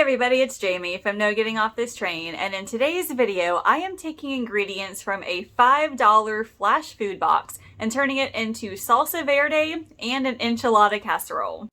everybody, it's Jamie from No Getting Off This Train, and in today's video I am taking ingredients from a $5 flash food box and turning it into salsa verde and an enchilada casserole.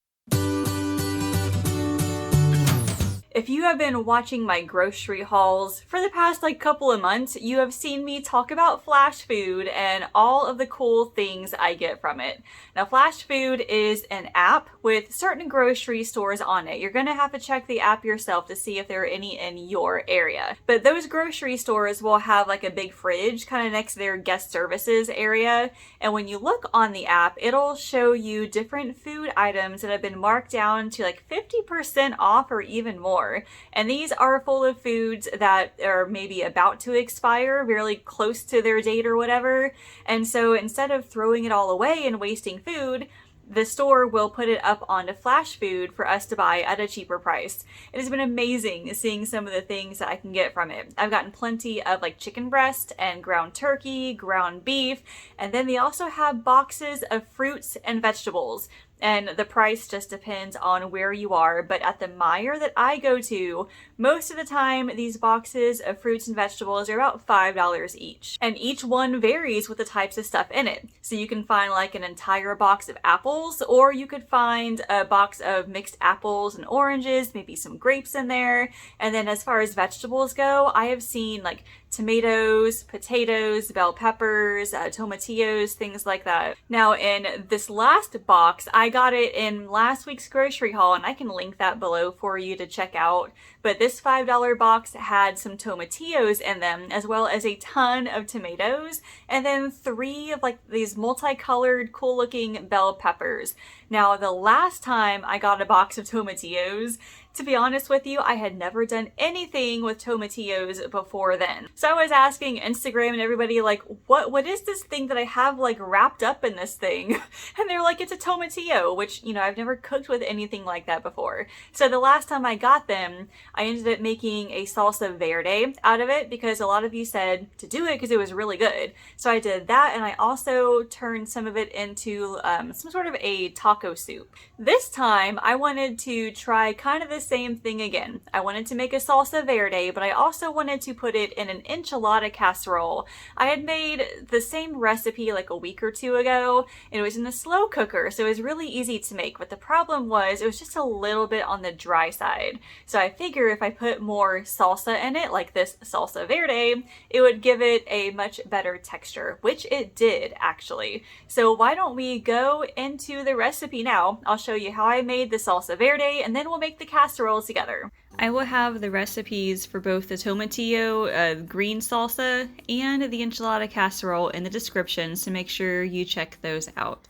If you have been watching my grocery hauls for the past couple of months, you have seen me talk about Flashfood and all of the cool things I get from it. Now, Flashfood is an app with certain grocery stores on it. You're gonna have to check the app yourself to see if there are any in your area. But those grocery stores will have a big fridge kind of next to their guest services area. And when you look on the app, it'll show you different food items that have been marked down to 50% off or even more. And these are full of foods that are maybe about to expire, really close to their date or whatever. And so instead of throwing it all away and wasting food, the store will put it up onto Flashfood for us to buy at a cheaper price. It has been amazing seeing some of the things that I can get from it. I've gotten plenty of chicken breast and ground turkey, ground beef, and then they also have boxes of fruits and vegetables. And the price just depends on where you are. But at the Meijer that I go to, most of the time, these boxes of fruits and vegetables are about $5 each. And each one varies with the types of stuff in it. So you can find an entire box of apples, or you could find a box of mixed apples and oranges, maybe some grapes in there. And then as far as vegetables go, I have seen tomatoes, potatoes, bell peppers, tomatillos, things like that. Now in this last box, I got it in last week's grocery haul, and I can link that below for you to check out. But this $5 box had some tomatillos in them, as well as a ton of tomatoes, and then 3 of these multicolored, cool looking bell peppers. Now the last time I got a box of tomatillos, to be honest with you, I had never done anything with tomatillos before then. So I was asking Instagram and everybody what is this thing that I have wrapped up in this thing? And they're it's a tomatillo, which, I've never cooked with anything like that before. So the last time I got them, I ended up making a salsa verde out of it because a lot of you said to do it because it was really good. So I did that, and I also turned some of it into some sort of a taco soup. This time I wanted to try kind of the same thing again. I wanted to make a salsa verde, but I also wanted to put it in an enchilada casserole. I had made the same recipe a week or two ago, and it was in the slow cooker, so it was really easy to make. But the problem was it was just a little bit on the dry side. So I figure if I put more salsa in it, like this salsa verde, it would give it a much better texture, which it did actually. So why don't we go into the recipe now? I'll show you how I made the salsa verde, and then we'll make the casserole together. I will have the recipes for both the tomatillo green salsa and the enchilada casserole in the description, so make sure you check those out.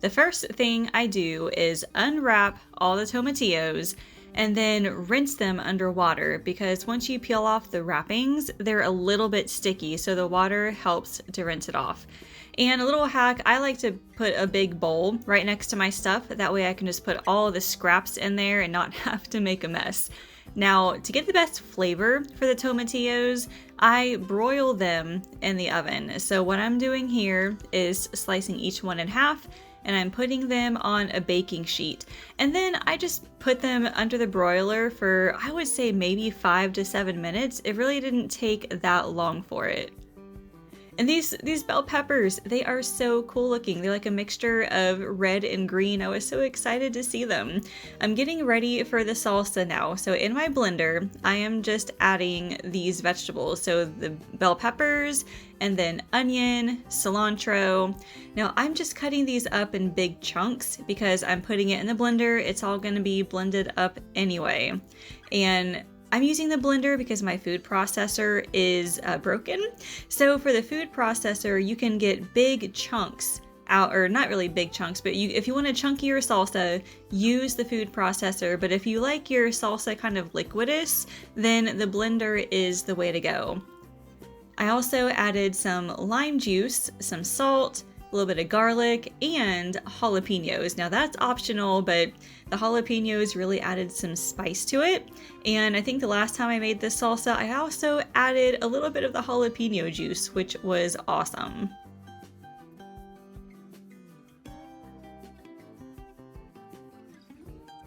The first thing I do is unwrap all the tomatillos and then rinse them under water, because once you peel off the wrappings, they're a little bit sticky, so the water helps to rinse it off. And a little hack, I like to put a big bowl right next to my stuff. That way I can just put all of the scraps in there and not have to make a mess. Now, to get the best flavor for the tomatillos, I broil them in the oven. So what I'm doing here is slicing each one in half, and I'm putting them on a baking sheet. And then I just put them under the broiler for, I would say, maybe 5 to 7 minutes. It really didn't take that long for it. And these bell peppers, they are so cool looking. They're a mixture of red and green. I was so excited to see them. I'm getting ready for the salsa now. So in my blender, I am just adding these vegetables. So the bell peppers, and then onion, cilantro. Now I'm just cutting these up in big chunks because I'm putting it in the blender. It's all gonna be blended up anyway. And I'm using the blender because my food processor is broken. So for the food processor, you can get big chunks out, or not really big chunks, but if you want a chunkier salsa, use the food processor. But if you like your salsa kind of liquidous, then the blender is the way to go. I also added some lime juice, some salt, a little bit of garlic, and jalapenos. Now that's optional, but the jalapenos really added some spice to it. And I think the last time I made this salsa, I also added a little bit of the jalapeno juice, which was awesome.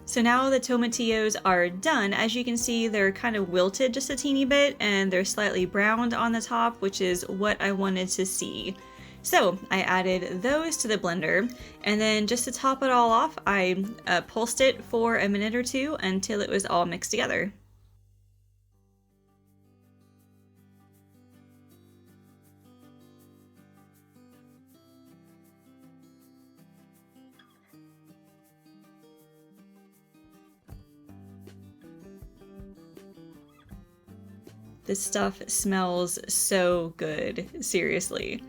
So now the tomatillos are done. As you can see, they're kind of wilted just a teeny bit and they're slightly browned on the top, which is what I wanted to see. So I added those to the blender, and then just to top it all off, I pulsed it for a minute or two until it was all mixed together. This stuff smells so good, seriously.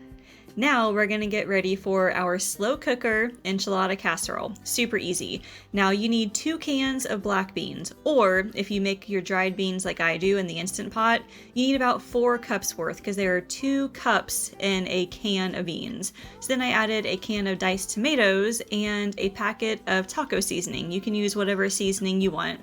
Now we're gonna get ready for our slow cooker enchilada casserole. Super easy. Now you need 2 cans of black beans, or if you make your dried beans like I do in the Instant Pot, you need about 4 cups worth because there are 2 cups in a can of beans. So then I added a can of diced tomatoes and a packet of taco seasoning. You can use whatever seasoning you want.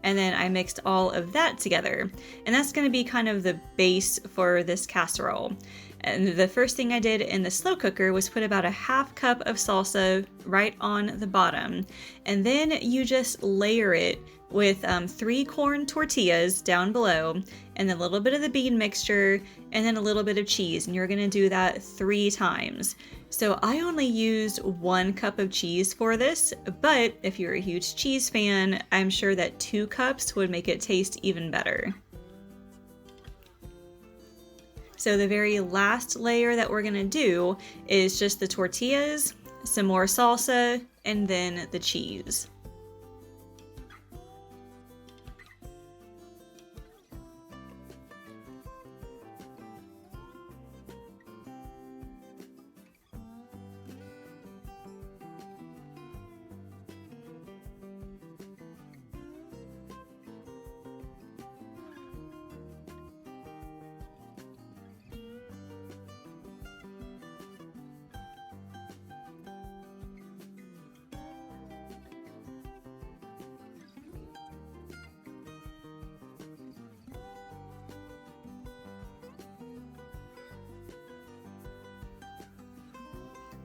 And then I mixed all of that together. And that's gonna be kind of the base for this casserole. And the first thing I did in the slow cooker was put about a half cup of salsa right on the bottom. And then you just layer it with 3 corn tortillas down below, and then a little bit of the bean mixture, and then a little bit of cheese. And you're gonna do that 3 times. So I only used 1 cup of cheese for this, but if you're a huge cheese fan, I'm sure that 2 cups would make it taste even better. So the very last layer that we're gonna do is just the tortillas, some more salsa, and then the cheese.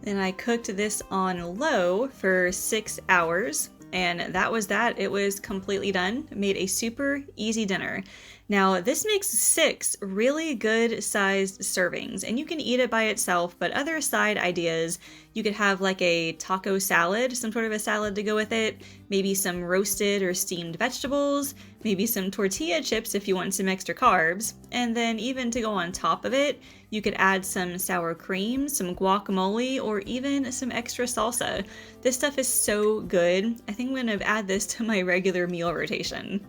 Then I cooked this on low for 6 hours, and that was that. It was completely done. Made a super easy dinner. Now this makes 6 really good sized servings, and you can eat it by itself, but other side ideas, you could have like a taco salad, some sort of a salad to go with it, maybe some roasted or steamed vegetables, maybe some tortilla chips if you want some extra carbs, and then even to go on top of it, you could add some sour cream, some guacamole, or even some extra salsa. This stuff is so good. I think I'm gonna add this to my regular meal rotation.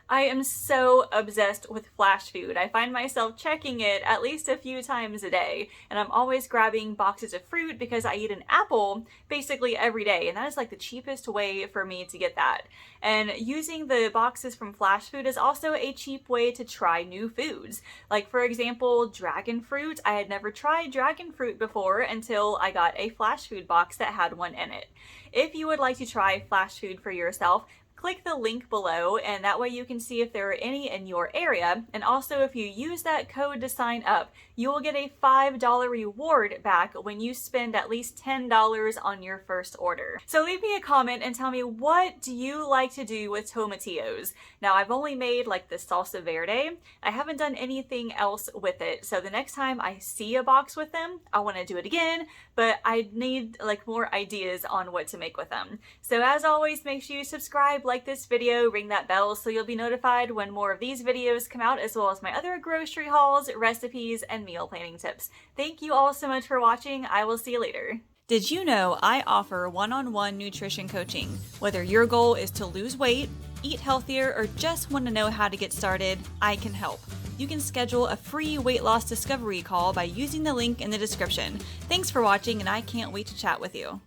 I am so obsessed with Flashfood. I find myself checking it at least a few times a day, and I'm always grabbing boxes of fruit because I eat an apple basically every day, and that is like the cheapest way for me to get that. And using the boxes from Flashfood is also a cheap way to try new foods. Like for example, dragon fruit. I had never tried dragon fruit before until I got a Flashfood box that had one in it. If you would like to try Flashfood for yourself, click the link below, and that way you can see if there are any in your area. And also, if you use that code to sign up, you will get a $5 reward back when you spend at least $10 on your first order. So leave me a comment and tell me, what do you like to do with tomatillos? Now, I've only made like the Salsa Verde. I haven't done anything else with it. So the next time I see a box with them, I want to do it again, but I need like more ideas on what to make with them. So as always, make sure you subscribe, like this video, ring that bell so you'll be notified when more of these videos come out, as well as my other grocery hauls, recipes, and meal planning tips. Thank you all so much for watching. I will see you later. Did you know I offer one-on-one nutrition coaching? Whether your goal is to lose weight, eat healthier, or just want to know how to get started, I can help. You can schedule a free weight loss discovery call by using the link in the description. Thanks for watching, and I can't wait to chat with you.